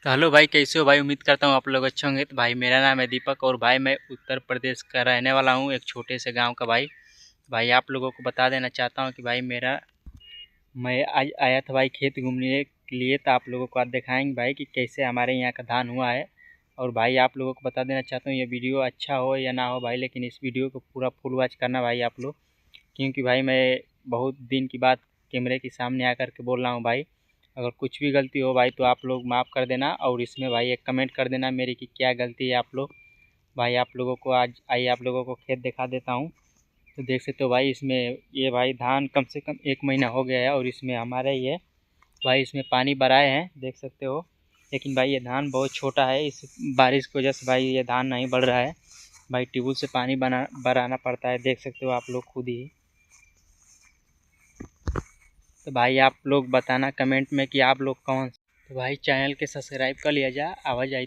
तो हेलो भाई, कैसे हो भाई। उम्मीद करता हूँ आप लोग अच्छे होंगे। तो भाई मेरा नाम है दीपक और भाई मैं उत्तर प्रदेश का रहने वाला हूँ, एक छोटे से गांव का भाई। भाई आप लोगों को बता देना चाहता हूँ कि भाई मैं आज आया था भाई खेत घूमने के लिए। तो आप लोगों को आज दिखाएंगे भाई कि कैसे हमारे यहाँ का धान हुआ है। और भाई आप लोगों को बता देना चाहता हूँ, ये वीडियो अच्छा हो या ना हो भाई, लेकिन इस वीडियो को पूरा फुल वॉच करना भाई आप लोग। क्योंकि भाई मैं बहुत दिन की बात कैमरे के सामने आकर के बोल रहा हूँ भाई। अगर कुछ भी गलती हो भाई तो आप लोग माफ़ कर देना, और इसमें भाई एक कमेंट कर देना मेरी कि क्या गलती है आप लोग। भाई आप लोगों को आज आइए आप लोगों को खेत दिखा देता हूँ। तो देख सकते हो भाई, इसमें ये भाई धान कम से कम 1 महीना हो गया है और इसमें हमारे ये भाई इसमें पानी भराए हैं, देख सकते हो। लेकिन भाई ये धान बहुत छोटा है, इस बारिश की वजह से भाई ये धान नहीं बढ़ रहा है। भाई ट्यूबवेल से पानी भराना पड़ता है, देख सकते हो आप लोग खुद ही। तो भाई आप लोग बताना कमेंट में कि आप लोग कौन। तो भाई चैनल के सब्सक्राइब कर लिया जा, आवाज़ आई।